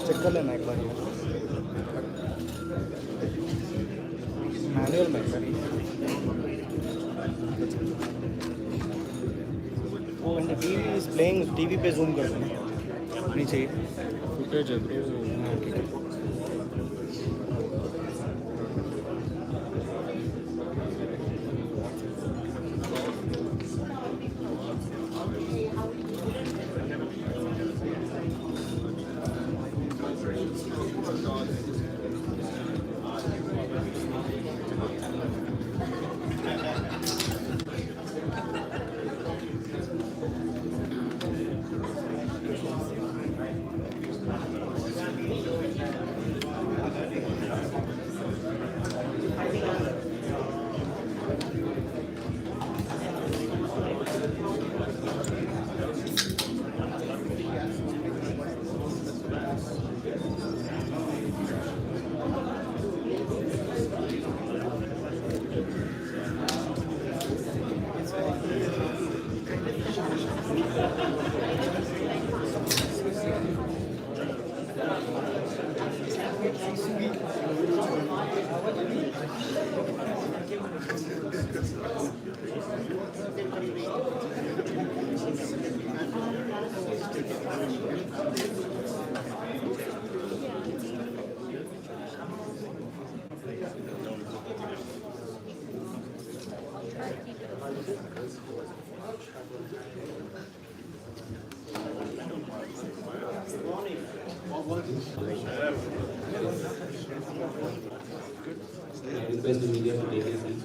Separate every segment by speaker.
Speaker 1: Check कर लेना एक बार मैनुअल में when the TV is playing TV पे zoom कर देना नीचे फुटेज है bro
Speaker 2: Request the media to take a seat.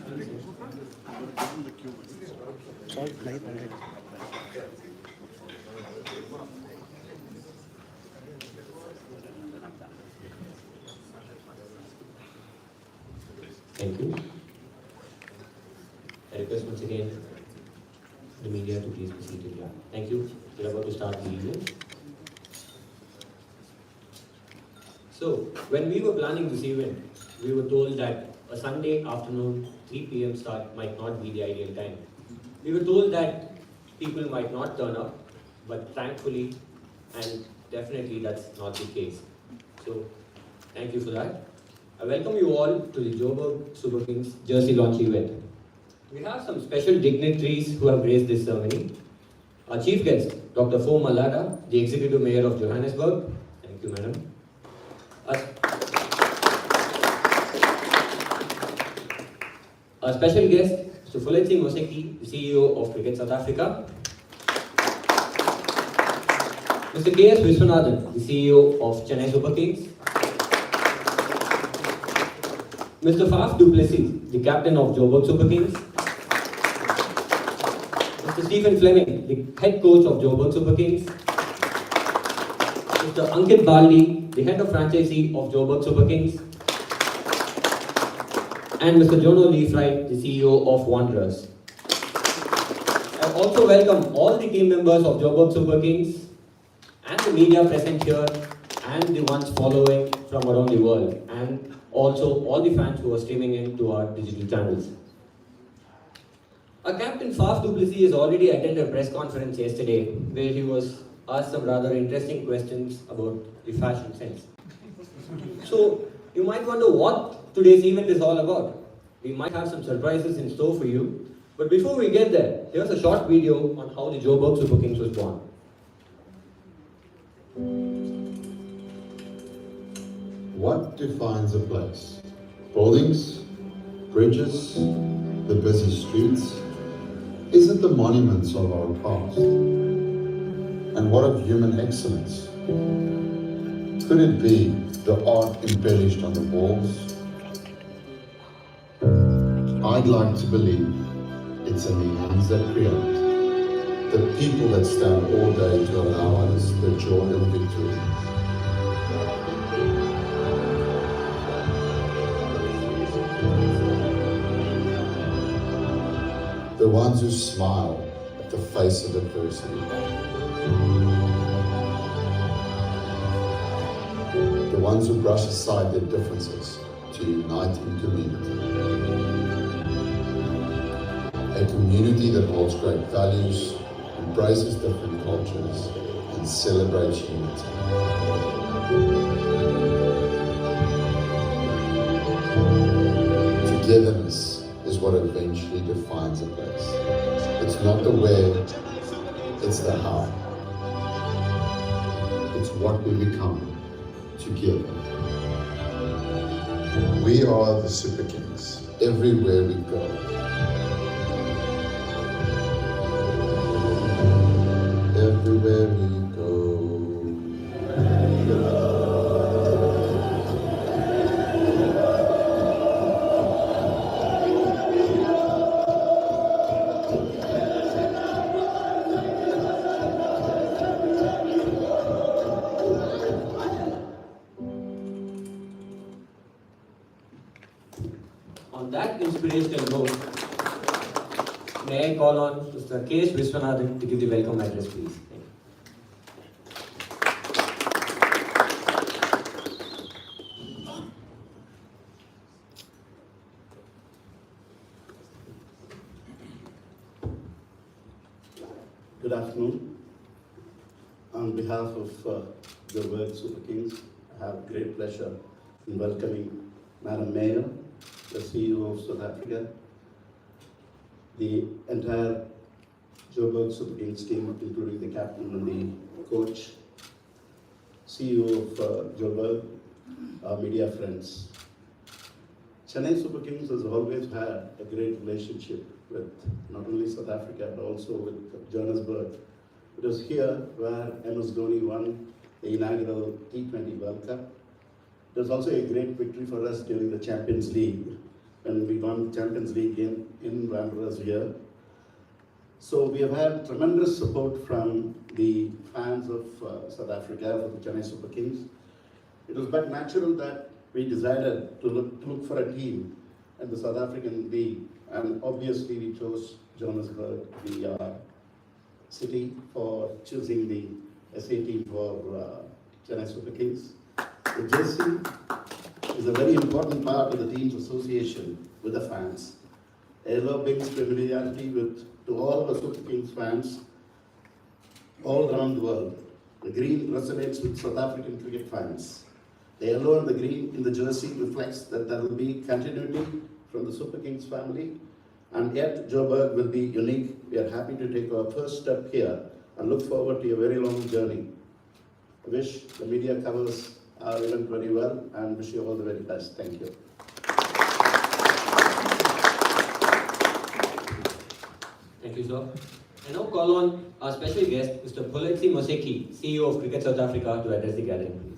Speaker 2: Thank you. I request once again the media to please be seated here. Thank you. We're about to start the event. So, when we were planning this event, we were told that a Sunday afternoon, 3 p.m. start might not be the ideal time. We were told that people might not turn up, but thankfully and definitely that's not the case. So, thank you for that. I welcome you all to the Joburg Super Kings Jersey launch event. We have some special dignitaries who have graced this ceremony. Our chief guest, Dr. Fo Malada, the Executive Mayor of Johannesburg. Thank you, madam. Our special guest, Mr. Fuletsi Moseki, the CEO of Cricket South Africa. Mr. K.S. Viswanathan, the CEO of Chennai Super Kings. Mr. Faf du Plessis, the captain of Joburg Super Kings. Mr. Stephen Fleming, the head coach of Joburg Super Kings. Mr. Ankit Baldi, the head of franchisee of Joburg Super Kings. And Mr. Jono Leafright, the CEO of Wanderers. I also welcome all the team members of Joburg Super Kings and the media present here and the ones following from around the world, and also all the fans who are streaming into our digital channels. Our captain Faf du Plessis has already attended a press conference yesterday where he was asked some rather interesting questions about the fashion sense. So you might wonder what today's event is all about. We might have some surprises in store for you, but before we get there, here's a short video on how the Joburg Super Kings was born.
Speaker 3: What defines a place? Buildings, bridges, the busy streets? Is it the monuments of our past? And what of human excellence? Could it be the art embellished on the walls? I'd like to believe it's in the hands that create, the people that stand all day to allow us the joy of victory. The ones who smile at the face of adversity. The ones who brush aside their differences to unite in community. A community that holds great values, embraces different cultures, and celebrates unity. Togetherness is what eventually defines a place. It's not the where, it's the how. It's what we become together. We are the Super Kings everywhere we go. Everywhere we go.
Speaker 2: On that inspirational note, may I call on Mr. K.S. Viswanathan to give the welcome address, please.
Speaker 4: Good afternoon. On behalf of the World Super Kings, I have great pleasure in welcoming Madam Mayor, the CEO of South Africa, the entire Joburg Super Kings team, including the captain and the coach, CEO of Joburg, our media friends. Chennai Super Kings has always had a great relationship with not only South Africa but also with Johannesburg. It was here where MS Dhoni won the inaugural T20 World Cup. It was also a great victory for us during the Champions League when we won the Champions League game in Wanderers here. So we have had tremendous support from the fans of South Africa for the Chennai Super Kings. It was but natural that we decided to look for a team in the South African League, and obviously we chose Johannesburg, the city, for choosing the SA team for Chennai Super Kings. The jersey is a very important part of the team's association with the fans. Yellow brings familiarity to all of the Super Kings fans all around the world. The green resonates with South African cricket fans. The yellow and the green in the jersey reflects that there will be continuity from the Super Kings family, and yet Joburg will be unique. We are happy to take our first step here and look forward to a very long journey. I wish the media covers our event very well and wish you all the very best. Thank you.
Speaker 2: Thank you, sir. I now call on our special guest, Mr. Politsi Moseki, CEO of Cricket South Africa, to address the gathering, please.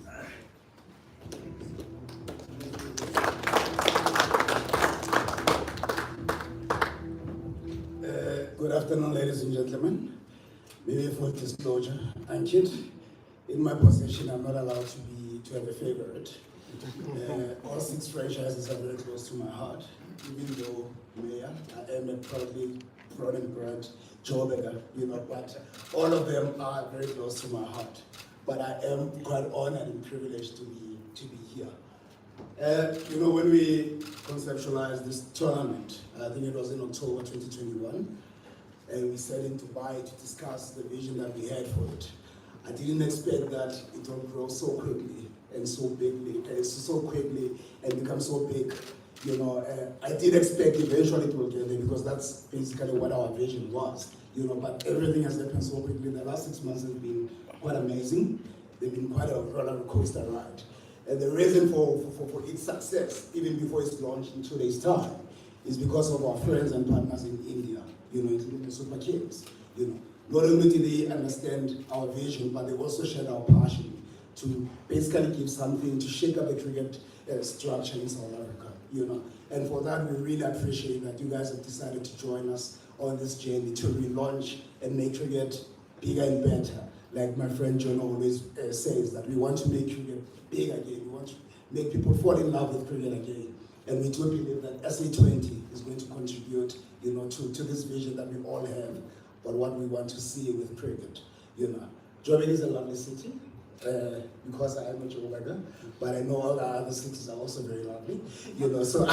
Speaker 5: Good afternoon, ladies and gentlemen. Maybe for disclosure, Ankit, in my position, I'm not allowed to have a favorite. All 6 franchises are very close to my heart, even though Mayor, I am a proudly born and bred Joburger, but all of them are very close to my heart. But I am quite honored and privileged to be here. When we conceptualized this tournament, I think it was in October 2021, and we set in Dubai to discuss the vision that we had for it. I didn't expect that it will grow so quickly and so bigly, and become so big. I did expect eventually it will get there because that's basically what our vision was. But everything has happened so quickly. The last 6 months have been quite amazing. They've been quite a roller coaster ride. And the reason for its success, even before it's launched in 2 days' time, is because of our friends and partners in India, including the Super Kings. Not only did they understand our vision, but they also shared our passion to basically give something to shake up the cricket structure in South Africa. And for that, we really appreciate that you guys have decided to join us on this journey to relaunch and make cricket bigger and better. Like my friend John always says, that we want to make cricket big again. We want to make people fall in love with cricket again. And we do believe that SA20 is going to contribute, to this vision that we all have, but what we want to see with cricket. Joburg is a lovely city, because I am a Joburger, but I know all the other cities are also very lovely. So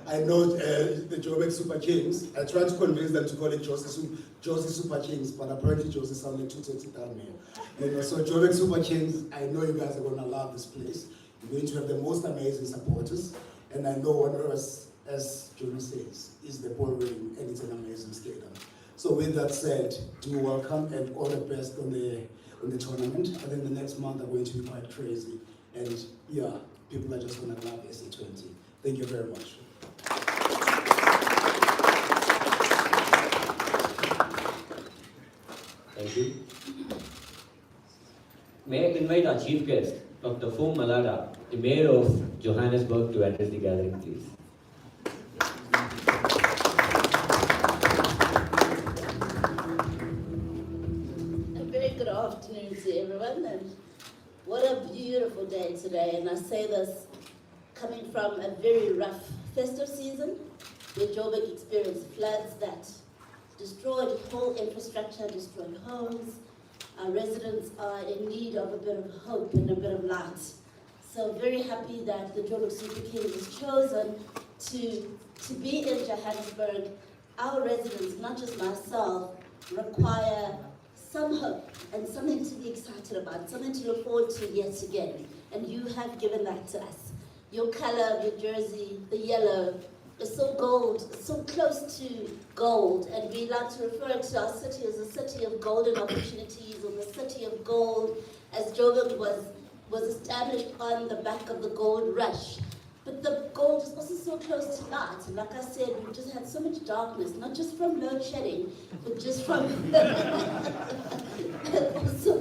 Speaker 5: I know the Joburg Super Kings. I tried to convince them to call it Josie Super Kings, but apparently Josie sounded too sexy down here. So Joburg Super Kings, I know you guys are going to love this place. You're going to have the most amazing supporters, and I know one of us, as Johnny says, is the ball ring, and it's an amazing skater. So with that said, do welcome and all the best on the tournament. I think the next month are going to be quite crazy, and yeah, people are just going to love SA20. Thank you very much.
Speaker 2: Thank you. May I invite our chief guest, Dr. Foom Malada, the mayor of Johannesburg, to address the gathering, please.
Speaker 6: Good afternoon to everyone, and what a beautiful day today. And I say this coming from a very rough festive season where Joburg experienced floods that destroyed whole infrastructure, destroyed homes. Our residents are in need of a bit of hope and a bit of light. So very happy that the Joburg Super Kings was chosen to be in Johannesburg. Our residents, not just myself, require some hope and something to be excited about, something to look forward to yet again. And you have given that to us. Your color of your jersey, the yellow, is so gold, so close to gold. And we like to refer to our city as a city of golden opportunities, or the city of gold, as Joburg was established on the back of the gold rush. But the gold is also so close to light. And like I said, we've just had so much darkness, not just from load shedding, but just from also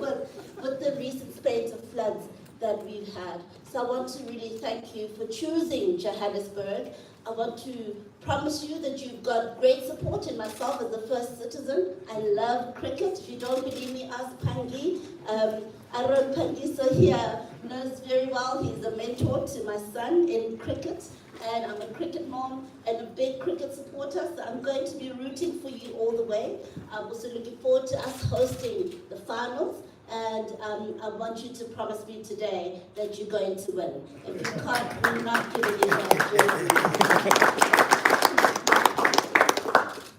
Speaker 6: with the recent spate of floods that we've had. So I want to really thank you for choosing Johannesburg. I want to promise you that you've got great support in myself as the first citizen. I love cricket. If you don't believe me, ask Pangi. Aaron Pangiso here knows very well. He's a mentor to my son in cricket, and I'm a cricket mom and a big cricket supporter, so I'm going to be rooting for you all the way. I'm also looking forward to us hosting the finals, and I want you to promise me today that you're going to win. If you can't, we're not giving you that.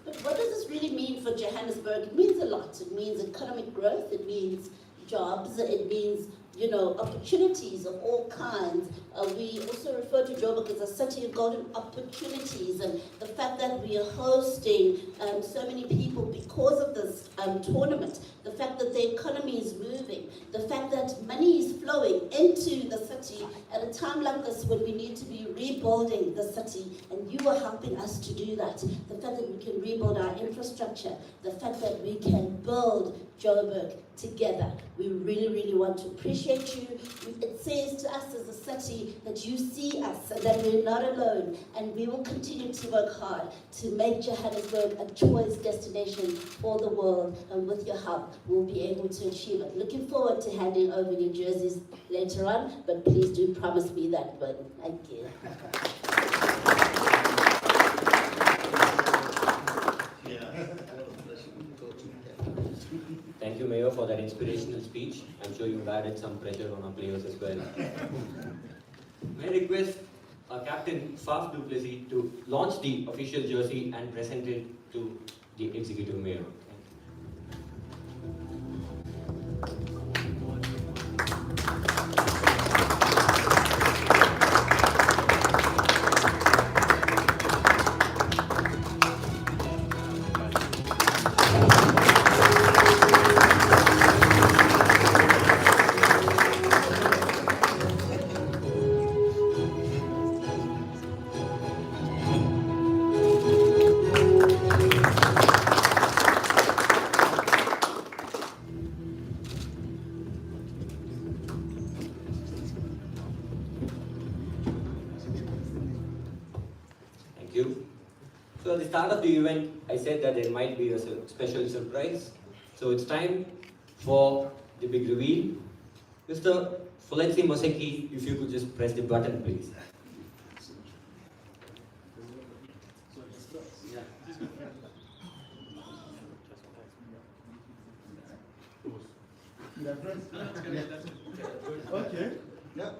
Speaker 6: But what does this really mean for Johannesburg? It means a lot. It means economic growth. It means jobs. It means opportunities of all kinds. We also refer to Joburg as a city of golden opportunities, and the fact that we are hosting so many people because of this tournament, the fact that the economy is moving, the fact that money is flowing into the city at a time like this when we need to be rebuilding the city, and you are helping us to do that. The fact that we can rebuild our infrastructure, the fact that we can build Joburg together. We really, really want to appreciate you. It says to us as a city that you see us and that we're not alone, and we will continue to work hard to make Johannesburg a choice destination for the world, and with your help, we'll be able to achieve it. Looking forward to handing over your jerseys later on, but please do promise me that one. Thank you.
Speaker 2: Thank you, Mayor, for that inspirational speech. I'm sure you've added some pressure on our players as well. May I request our captain, Faf du Plessis, to launch the official jersey and present it to the executive mayor. Thank you. So at the start of the event, I said that there might be a special surprise. So it's time for the big reveal. Mr. Fulensi Moseki, if you could just press the button, please.
Speaker 1: Okay. Yeah.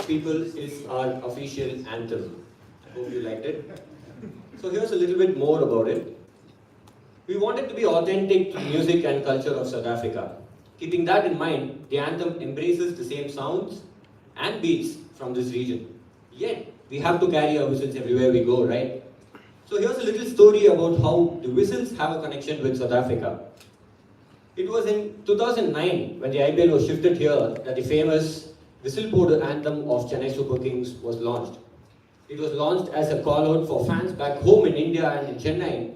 Speaker 2: People is our official anthem. I hope you liked it. So here's a little bit more about it. We want it to be authentic to music and culture of South Africa. Keeping that in mind, the anthem embraces the same sounds and beats from this region. Yet, we have to carry our whistles everywhere we go, right? So here's a little story about how the whistles have a connection with South Africa. It was in 2009 when the IPL was shifted here that the famous whistle-poured anthem of Chennai Super Kings was launched. It was launched as a call-out for fans back home in India and in Chennai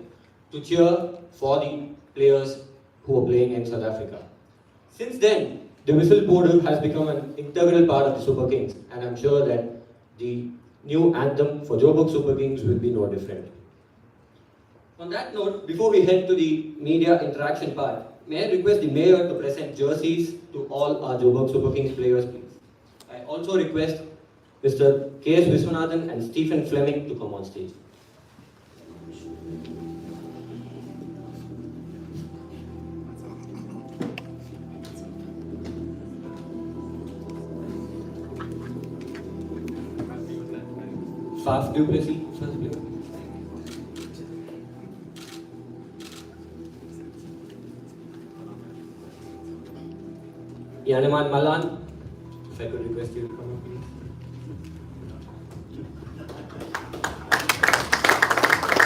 Speaker 2: to cheer for the players who were playing in South Africa. Since then, the whistle-poured has become an integral part of the Super Kings, and I'm sure that the new anthem for Joburg Super Kings will be no different. On that note, before we head to the media interaction part, may I request the mayor to present jerseys to all our Joburg Super Kings players, please. I also request Mr. K.S. Viswanathan and Stephen Fleming to come on stage. Faf du Plessis, first blue. Yaneman Malan, if I could request you to come up, please.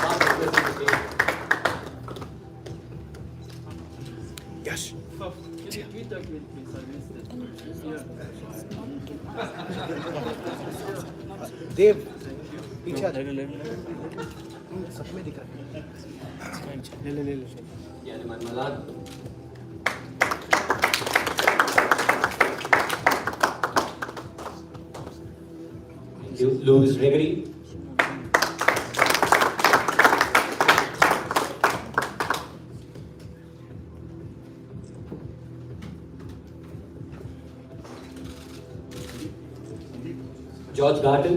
Speaker 2: Faf du Plessis,
Speaker 1: Yes. देव पीछे आ जा। सब में दिखा ले
Speaker 2: Yaneman Malan. Thank you. Louis Gregory. George Garden.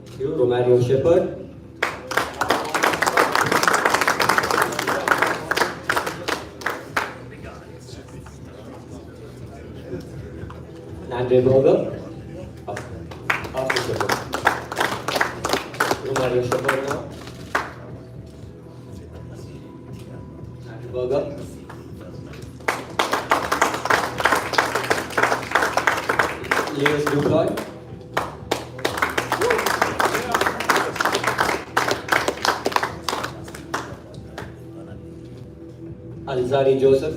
Speaker 2: Thank you. Romario Shepherd. Andre Berger. After Shepherd. Romario Shepherd now. Andre Berger. Lewis Duploy. Alzari Joseph.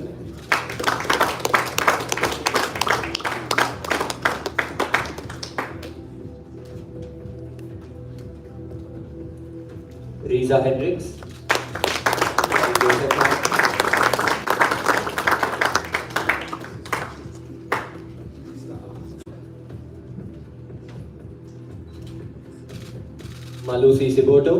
Speaker 2: Riza Hendricks. Malusi Siboto.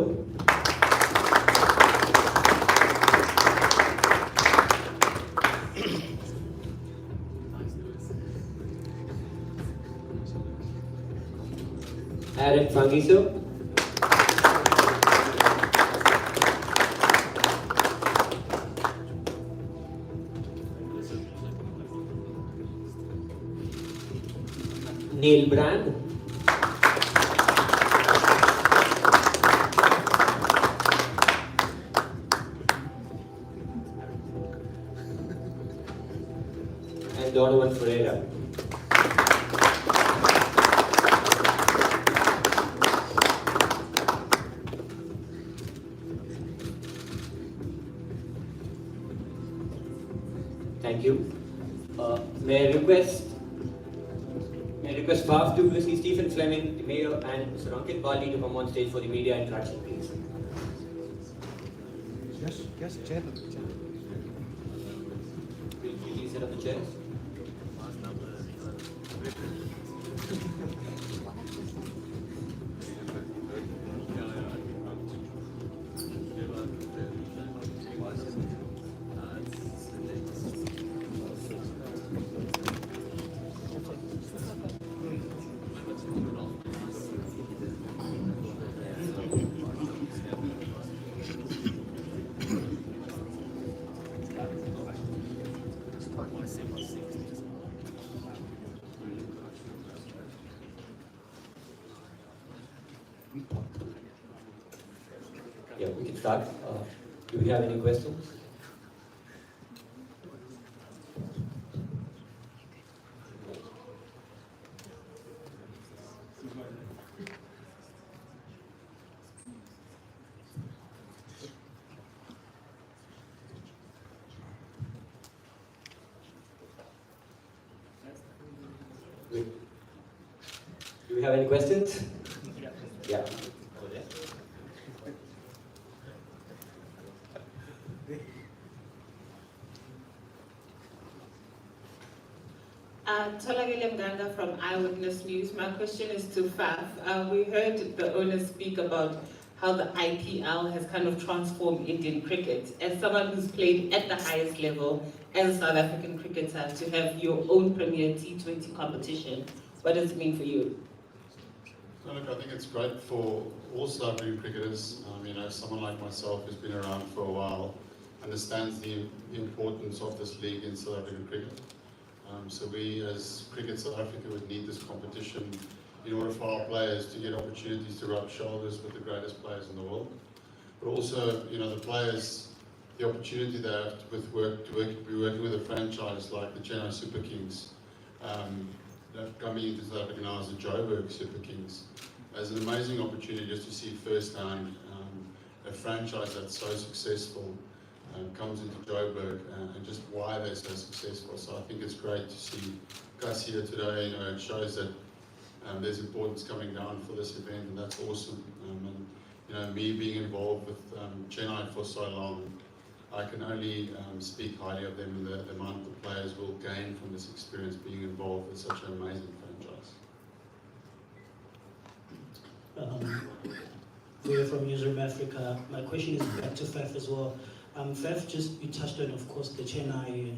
Speaker 2: Aaron Fangiso. Neil Brand. And Donovan Ferreira. Thank you. May I request Faf du Plessis, Stephen Fleming, the Mayor, and Mr. Ankit Bali to come on stage for the media interaction, please.
Speaker 1: Yes, chair.
Speaker 2: Please set up the chairs. Yeah, we can start. Do we have any questions? Do we have any questions? Yeah. Over there.
Speaker 7: Tolagile Mganga from Eyewitness News. My question is to Faf. We heard the owner speak about how the IPL has kind of transformed Indian cricket. As someone who's played at the highest level as a South African cricketer, to have your own premier T20 competition, what does it mean for you?
Speaker 8: So look, I
Speaker 3: think it's great for all South African cricketers. Someone like myself who's been around for a while understands the importance of this league in South African cricket. So we, as Cricket South Africa, would need this competition in order for our players to get opportunities to rub shoulders with the greatest players in the world. But also, the players, the opportunity they have to be working with a franchise like the Chennai Super Kings, coming into South Africa now as the Joburg Super Kings, as an amazing opportunity just to see firsthand a franchise that's so successful comes into Joburg and just why they're so successful. So I think it's great to see Gus here today. It shows that there's importance coming down for this event, and that's awesome. And me being involved with Chennai for so long, I can only speak highly of them and the amount the players will gain from this experience being involved with such an amazing franchise.
Speaker 8: We're from Newsroom Africa. My question is back to Faf as well. Faf, you touched on, of course, the Chennai,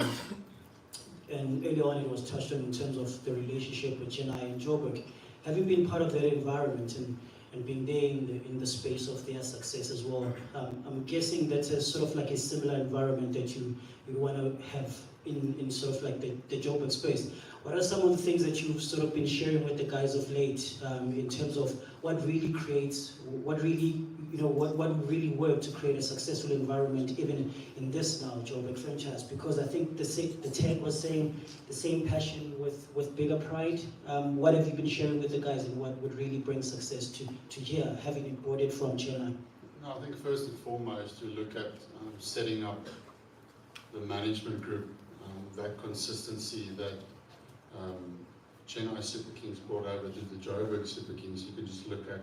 Speaker 8: and earlier on it was touched on in terms of the relationship with Chennai and Joburg. Have you been part of that environment and being there in the space of their success as well? I'm guessing that's a sort of like a similar environment that you want to have in sort of like the Joburg space. What are some of the things that you've sort of been sharing with the guys of late in terms of what really creates, what really worked to create a successful environment even in this now Joburg franchise? Because I think the Ted was saying the same passion with bigger pride. What have you been sharing with the guys, and what would really bring success to here, having imported from Chennai?
Speaker 3: No, I think first and foremost you look at setting up the management group, that consistency that Chennai Super Kings brought over to the Joburg Super Kings. You can just look at,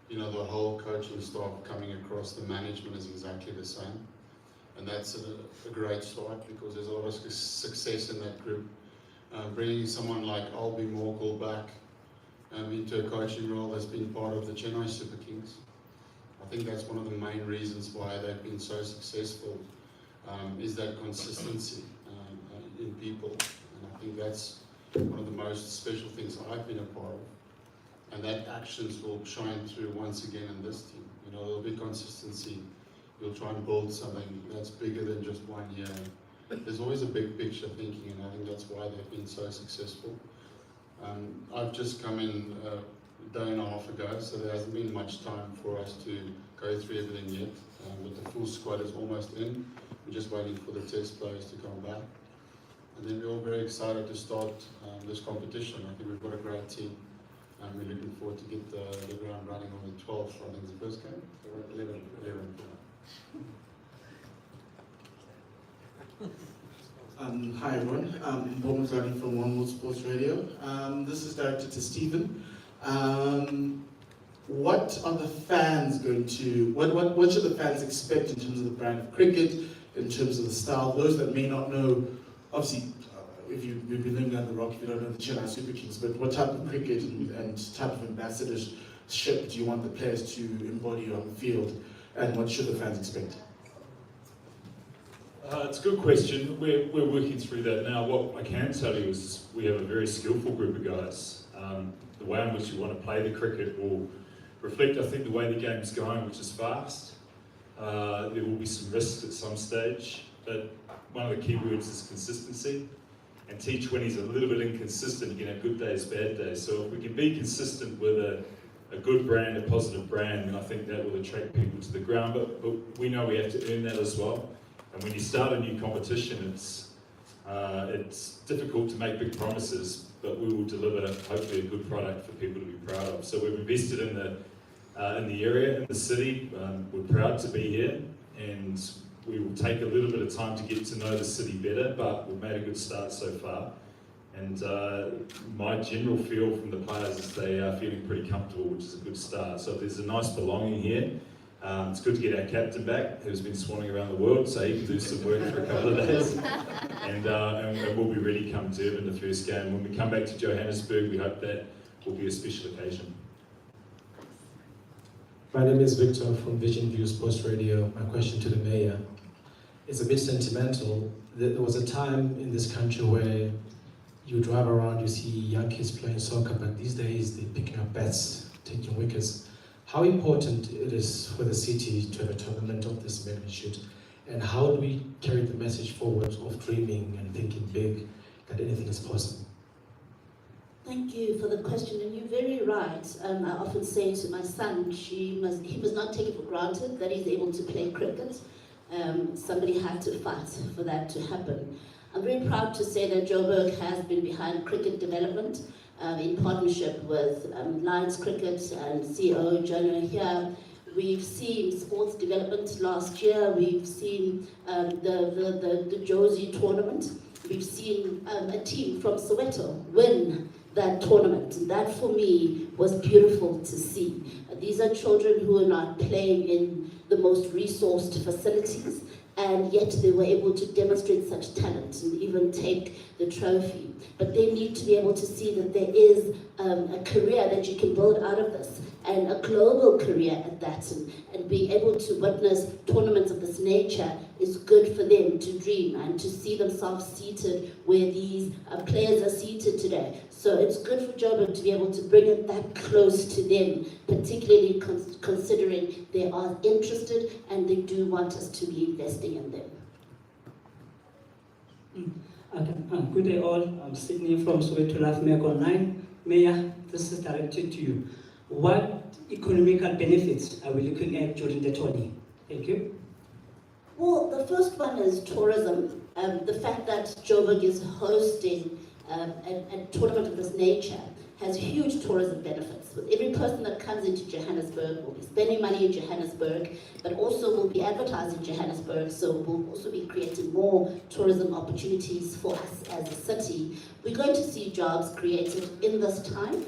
Speaker 3: the whole coaching staff coming across. The management is exactly the same, and that's a great start because there's a lot of success in that group. Bringing someone like Albie Morkel back into a coaching role that's been part of the Chennai Super Kings. I think that's one of the main reasons why they've been so successful, is that consistency in people, and I think that's one of the most special things I've been a part of, and that actions will shine through once again in this team. There'll be consistency. You'll try and build something that's bigger than just 1 year. There's always a big picture thinking, and I think that's why they've been so successful. I've just come in a day and a half ago, so there hasn't been much time for us to go through everything yet, but the full squad is almost in. We're just waiting for the test players to come back. And then we're all very excited to start this competition. I think we've got a great team, and we're looking forward to get the ground running on the 12th. I think it's the first game. So we're at 11.
Speaker 9: Hi everyone, I'm Paul McCartney from One World Sports Radio. This is directed to Stephen. What are the fans going to, what should the fans expect in terms of the brand of cricket, in terms of the style? Those that may not know, obviously, if you've been living under the rock, if you don't know the Chennai Super Kings, but what type of cricket and type of ambassadorship do you want the players to embody on the field, and what should the fans expect?
Speaker 10: It's a good question. We're working through that now. What I can tell you is we have a very skillful group of guys. The way in which you want to play the cricket will reflect, I think, the way the game's going, which is fast. There will be some risks at some stage, but one of the key words is consistency. And T20 is a little bit inconsistent. You can have good days, bad days. So if we can be consistent with a good brand, a positive brand, then I think that will attract people to the ground. But we know we have to earn that as well. And when you start a new competition, it's difficult to make big promises, but we will deliver hopefully a good product for people to be proud of. So we've invested in the area, in the city. We're proud to be here, and we will take a little bit of time to get to know the city better, but we've made a good start so far. And my general feel from the players is they are feeling pretty comfortable, which is a good start. So there's a nice belonging here. It's good to get our captain back, who's been swanning around the world, so he can do some work for a couple of days. And we'll be ready come Durban, the first game. When we come back to Johannesburg, we hope that will be a special occasion.
Speaker 11: My name is Victor from Vision View Sports Radio. My question to the mayor is a bit sentimental. There was a time in this country where you drive around, you see young kids playing soccer, but these days they're picking up bats, taking wickets. How important it is for the city to have a tournament of this magnitude, and how do we carry the message forward of dreaming and thinking big, that anything is possible?
Speaker 6: Thank you for the question, and you're very right. I often say to my son, he must not take it for granted that he's able to play cricket. Somebody had to fight for that to happen. I'm very proud to say that Joburg has been behind cricket development in partnership with Lions Cricket and CEO Jonah here. We've seen sports development last year. We've seen the Josie tournament. We've seen a team from Soweto win that tournament. And that for me was beautiful to see. These are children who are not playing in the most resourced facilities, and yet they were able to demonstrate such talent and even take the trophy. But they need to be able to see that there is a career that you can build out of this, and a global career at that, and being able to witness tournaments of this nature is good for them to dream and to see themselves seated where these players are seated today. So it's good for Joburg to be able to bring it that close to them, particularly considering they are interested and they do want us to be investing in them.
Speaker 12: Okay. Good day all, I'm Sydney from Soweto Life Mayor Online. Mayor, this is directed to you. What economical benefits are we looking at during the tourney? Thank you.
Speaker 6: Well, the first one is tourism. The fact that Joburg is hosting a tournament of this nature has huge tourism benefits. With every person that comes into Johannesburg will be spending money in Johannesburg, but also will be advertising Johannesburg, so we'll also be creating more tourism opportunities for us as a city. We're going to see jobs created in this time.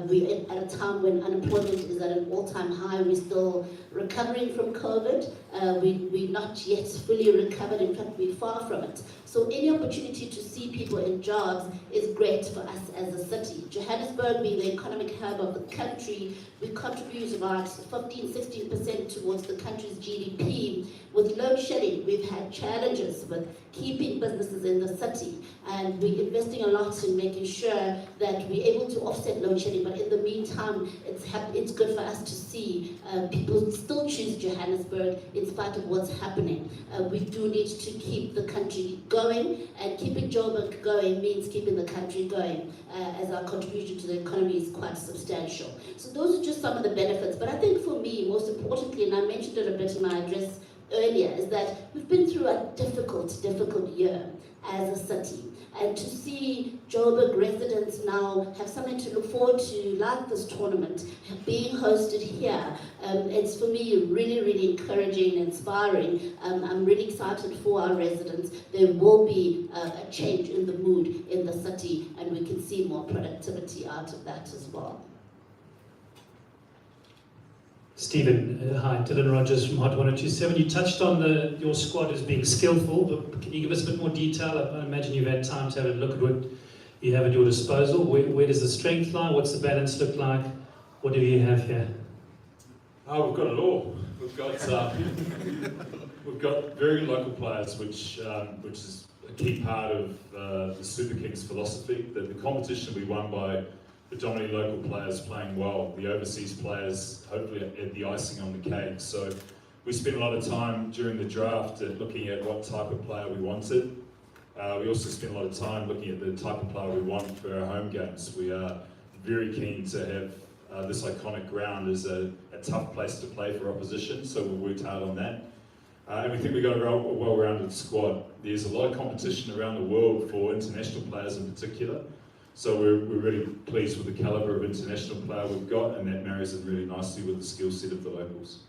Speaker 6: We're at a time when unemployment is at an all-time high. We're still recovering from COVID. We're not yet fully recovered. In fact, we're far from it. So any opportunity to see people in jobs is great for us as a city. Johannesburg being the economic hub of the country, we contribute about 15-16% towards the country's GDP. With load shedding, we've had challenges with keeping businesses in the city, and we're investing a lot in making sure that we're able to offset load shedding, but in the meantime, it's good for us to see people still choose Johannesburg in spite of what's happening. We do need to keep the country going, and keeping Joburg going means keeping the country going, as our contribution to the economy is quite substantial. So those are just some of the benefits, but I think for me, most importantly, and I mentioned it a bit in my address earlier, is that we've been through a difficult year as a city. And to see Joburg residents now have something to look forward to, like this tournament, being hosted here, it's for me really encouraging and inspiring. I'm really excited for our residents. There will be a change in the mood in the city, and we can see more productivity out of that as well.
Speaker 13: Stephen, hi, Dylan Rogers from Hot 1027. You touched on your squad as being skillful, but can you give us a bit more detail? I imagine you've had time to have a look at what you have at your disposal. Where does the strength lie? What's the balance look like? What do you have here?
Speaker 10: Oh, we've got it all. We've got very local players, which is a key part of the Super Kings philosophy. That the competition will be won by predominantly local players playing well, the overseas players hopefully at the icing on the cake. So we spent a lot of time during the draft looking at what type of player we wanted. We also spent a lot of time looking at the type of player we want for our home games. We are very keen to have this iconic ground as a tough place to play for opposition, so we worked hard on that. And we think we've got a well-rounded squad. There's a lot of competition around the world for international players in particular. So we're really pleased with the calibre of international player we've got, and that marries it really nicely with the skill set of the locals.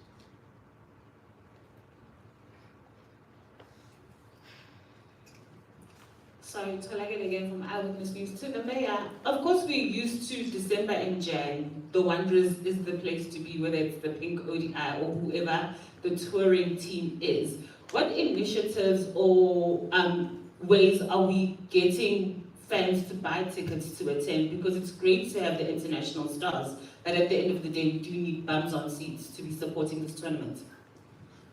Speaker 7: So, Tolagin again from Eyewitness News. To the Mayor, of course we're used to December and Jan. The Wanderers is the place to be, whether it's the Pink ODI or whoever the touring team is. What initiatives or ways are we getting fans to buy tickets to attend? Because it's great to have the international stars, but at the end of the day, we do need bums on seats to be supporting this tournament.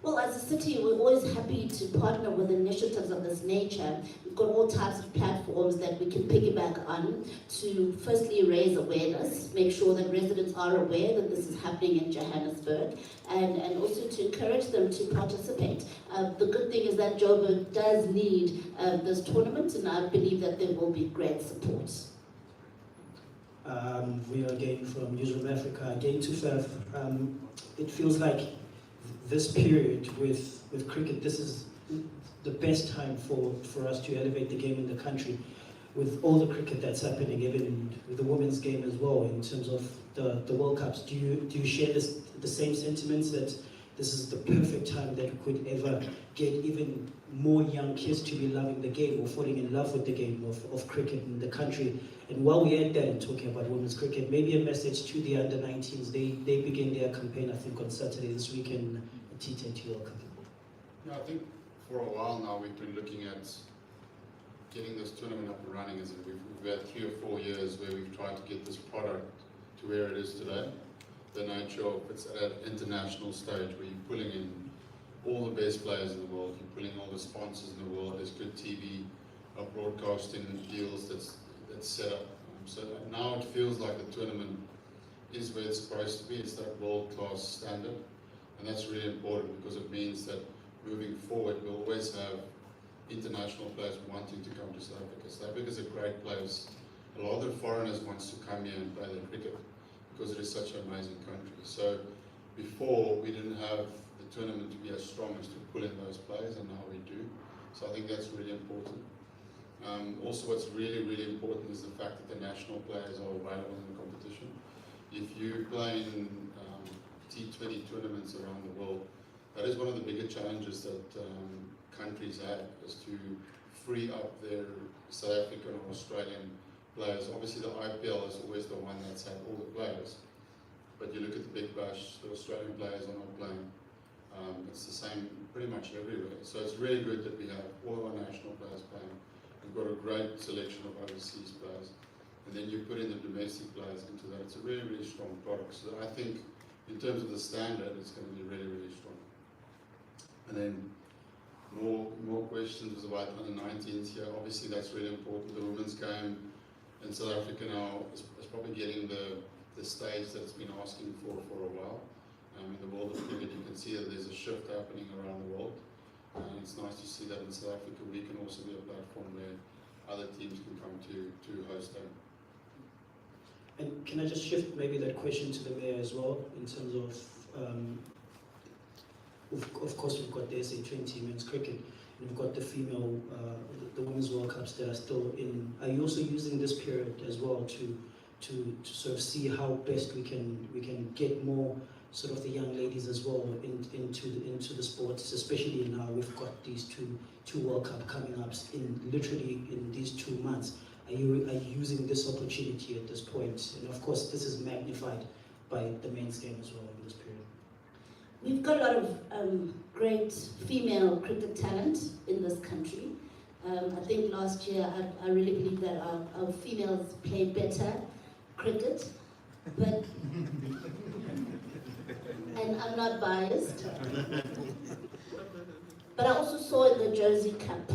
Speaker 6: Well, as a city, we're always happy to partner with initiatives of this nature. We've got all types of platforms that we can piggyback on to firstly raise awareness, make sure that residents are aware that this is happening in Johannesburg, and also to encourage them to participate. The good thing is that Joburg does need this tournament, and I believe that there will be great support.
Speaker 8: We are again from Newsroom Africa, again to FAF. It feels like this period with cricket, this is the best time for us to elevate the game in the country with all the cricket that's happening, even with the women's game as well, in terms of the World Cups. Do you share the same sentiments that this is the perfect time that we could ever get even more young kids to be loving the game or falling in love with the game of cricket in the country? And while we're at that and talking about women's cricket, maybe a message to the under-19s. They begin their campaign, I think, on Saturday this weekend at T20 World Cup.
Speaker 3: Yeah, I think for a while now we've been looking at getting this tournament up and running. As we've had 3 or 4 years where we've tried to get this product to where it is today. The nature of it's at an international stage where you're pulling in all the best players in the world, you're pulling all the sponsors in the world, there's good TV, broadcasting deals that's set up. So now it feels like the tournament is where it's supposed to be. It's that world-class standard, and that's really important because it means that moving forward we'll always have international players wanting to come to South Africa. South Africa is a great place. A lot of the foreigners want to come here and play their cricket because it is such an amazing country. So before we didn't have the tournament to be as strong as to pull in those players, and now we do. So I think that's really important. Also, what's really, really important is the fact that the national players are available in the competition. If you play in T20 tournaments around the world, that is one of the bigger challenges that countries have, is to free up their South African or Australian players. Obviously, the IPL is always the one that's had all the players, but you look at the Big Bash, the Australian players are not playing. It's the same pretty much everywhere. So it's really good that we have all our national players playing. We've got a great selection of overseas players, and then you put in the domestic players into that. It's a really, really strong product. So I think in terms of the standard, it's going to be really, really strong. And then more questions about under-19s here. Obviously, that's really important. The women's game in South Africa now is probably getting the stage that it's been asking for a while. In the world of cricket, you can see that there's a shift happening around the world. And it's nice to see that in South Africa we can also be a platform where other teams can come to host them.
Speaker 8: And can I just shift maybe that question to the mayor as well, in terms of course we've got the SA20 men's cricket, and we've got the female, the women's World Cups that are still in. Are you also using this period as well to sort of see how best we can get more sort of the young ladies as well into the sports, especially now we've got these two World Cup coming up literally in these 2 months. Are you using this opportunity at this point? And of course, this is magnified by the men's game as well in this period.
Speaker 6: We've got a lot of great female cricket talent in this country. I think last year I really believe that our females play better cricket, but and I'm not biased. But I also saw in the Jersey Cup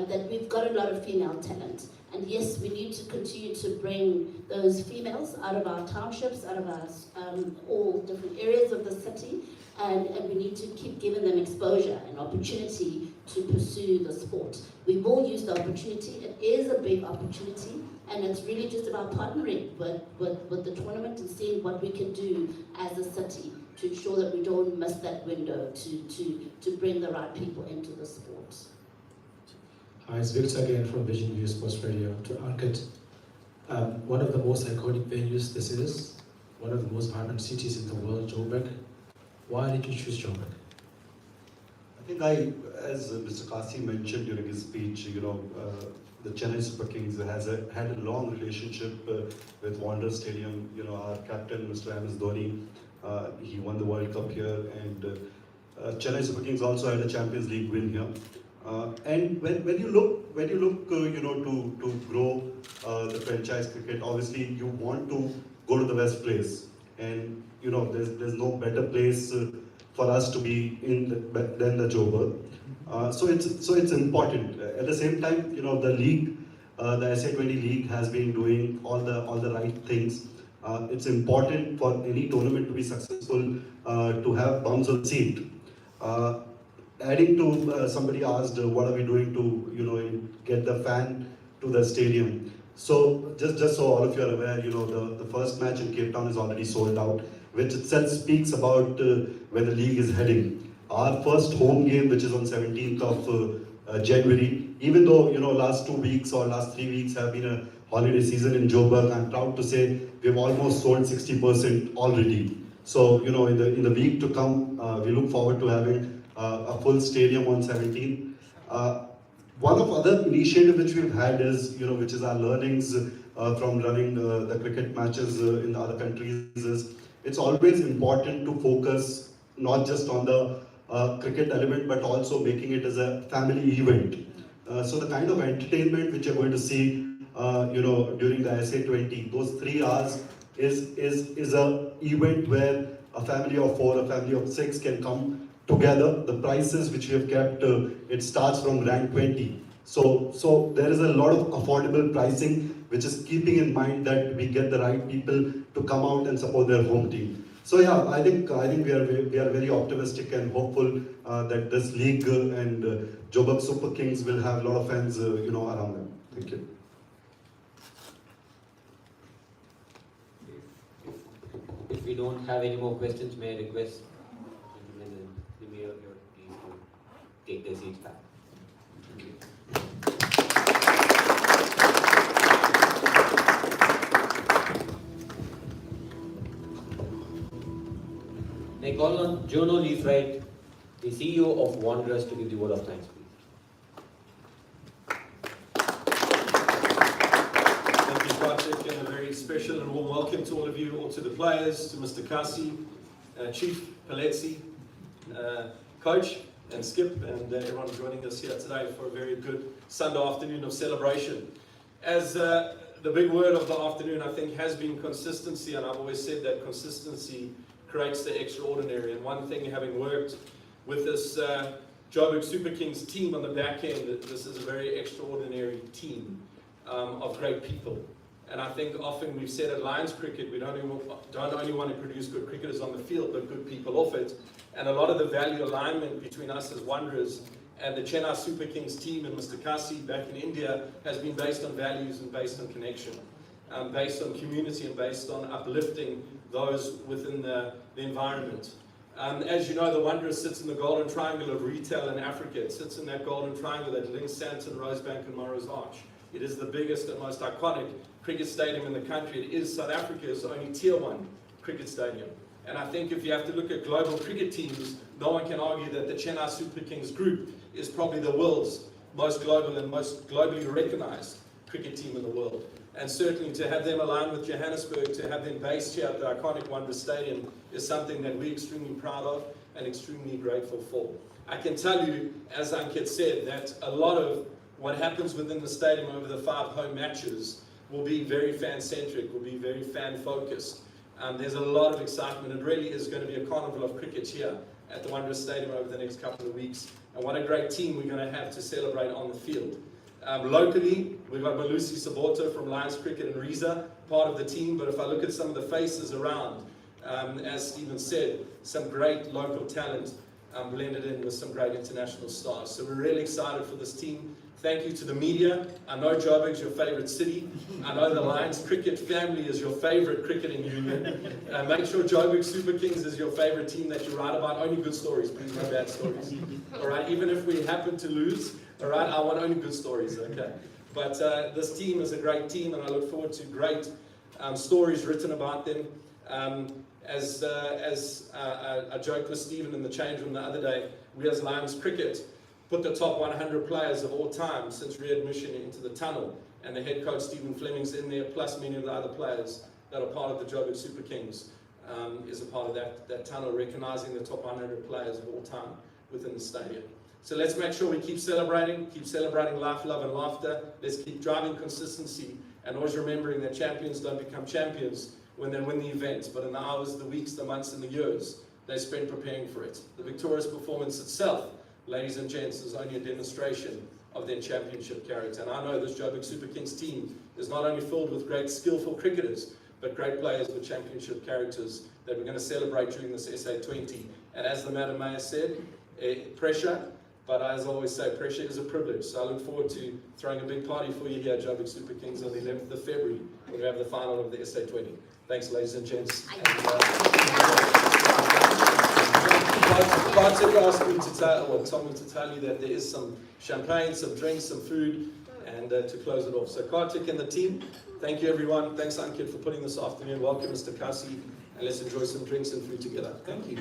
Speaker 6: that we've got a lot of female talent. And yes, we need to continue to bring those females out of our townships, out of our all different areas of the city, and we need to keep giving them exposure and opportunity to pursue the sport. We will use the opportunity. It is a big opportunity, and it's really just about partnering with the tournament and seeing what we can do as a city to ensure that we don't miss that window to bring the right people into the sport.
Speaker 11: Hi, it's Victor again from Vision View Sports Radio. To Ankit, one of the most iconic venues this is, one of the most vibrant cities in the world, Joburg. Why did you choose Joburg?
Speaker 14: I think as Mr. Kasi mentioned during his speech, the Chennai Super Kings had a long relationship with Wanderers Stadium. Our captain, Mr. MS Dhoni, he won the World Cup here, and Chennai Super Kings also had a Champions League win here. And when you look to grow the franchise cricket, obviously you want to go to the best place, and there's no better place for us to be in the Joburg. So it's important. At the same time, the league, the SA20 league has been doing all the right things. It's important for any tournament to be successful to have bums on the seat. Adding to somebody asked, what are we doing to get the fan to the stadium? So just so all of you are aware, the first match in Cape Town is already sold out, which itself speaks about where the league is heading. Our first home game, which is on 17th of January, even though last 2 weeks or last 3 weeks have been a holiday season in Joburg, I'm proud to say we've almost sold 60% already. So in the week to come, we look forward to having a full stadium on 17th. One of other initiative which we've had is, which is our learnings from running the cricket matches in the other countries, is it's always important to focus not just on the cricket element, but also making it as a family event. So the kind of entertainment which you're going to see, during the SA20, those 3 hours is a event where a family of 4, a family of 6 can come together. The prices which we have kept, it starts from rank 20. So there is a lot of affordable pricing, which is keeping in mind that we get the right people to come out and support their home team. So yeah, I think we are very optimistic and hopeful that this league and Joburg Super Kings will have a lot of fans, around them. Thank you.
Speaker 2: If we don't have any more questions, may I request gentlemen and the mayor here, please to take their seats back. Thank you. I call on Jono Leafright, the CEO of Wanderers, to give the word of thanks, please.
Speaker 15: Thank you, Kartik, and a very special and warm welcome to all of you, all to the players, to Mr. Kasi, Chief Paletsi, Coach and Skip, and everyone joining us here today for a very good Sunday afternoon of celebration. As the big word of the afternoon, I think, has been consistency, and I've always said that consistency creates the extraordinary. And one thing, having worked with this Joburg Super Kings team on the back end, this is a very extraordinary team of great people. And I think often we've said at Lions Cricket, we don't only want to produce good cricketers on the field, but good people off it. And a lot of the value alignment between us as Wanderers and the Chennai Super Kings team and Mr. Kasi back in India has been based on values and based on connection, based on community and based on uplifting those within the environment. As you know, the Wanderers sits in the golden triangle of retail in Africa. It sits in that golden triangle that links Sandton, Rosebank and Morrow's Arch. It is the biggest and most iconic cricket stadium in the country. It is South Africa's only Tier 1 cricket stadium. And I think if you have to look at global cricket teams, no one can argue that the Chennai Super Kings group is probably the world's most global and most globally recognized cricket team in the world. And certainly to have them aligned with Johannesburg, to have them based here at the iconic Wanderers Stadium is something that we're extremely proud of and extremely grateful for. I can tell you, as Ankit said, that a lot of what happens within the stadium over the 5 home matches will be very fan-centric, will be very fan-focused. There's a lot of excitement. It really is going to be a carnival of cricket here at the Wanderers Stadium over the next couple of weeks. And what a great team we're going to have to celebrate on the field. Locally, we've got Malusi Saboto from Lions Cricket and Riza, part of the team. But if I look at some of the faces around, as Stephen said, some great local talent blended in with some great international stars. So we're really excited for this team. Thank you to the media. I know Joburg's your favorite city. I know the Lions cricket family is your favorite cricketing union. Make sure Joburg Super Kings is your favorite team that you write about. Only good stories, please, no bad stories. All right, even if we happen to lose, all right, I want only good stories, okay? But this team is a great team, and I look forward to great stories written about them. As I joked with Stephen in the change room the other day, we as Lions Cricket put the top 100 players of all time since readmission into the tunnel, and the head coach Stephen Fleming's in there, plus many of the other players that are part of the Joburg Super Kings is a part of that tunnel, recognizing the top 100 players of all time within the stadium. So let's make sure we keep celebrating life, love and laughter. Let's keep driving consistency, and always remembering that champions don't become champions when they win the events, but in the hours, the weeks, the months and the years they spent preparing for it. The victorious performance itself, ladies and gents, is only a demonstration of their championship character. And I know this Joburg Super Kings team is not only filled with great skillful cricketers, but great players with championship characters that we're going to celebrate during this SA20. And as the Madam Mayor said, pressure, but as I always say, pressure is a privilege. So I look forward to throwing a big party for you here at Joburg Super Kings on the 11th of February when we have the final of the SA20. Thanks, ladies and gents. Kartik asked me to tell, or told me to tell you that there is some champagne, some drinks, some food, and to close it off. So Kartik and the team, thank you everyone. Thanks Ankit for putting this afternoon. Welcome Mr. Kasi, and let's enjoy some drinks and food together. Thank you.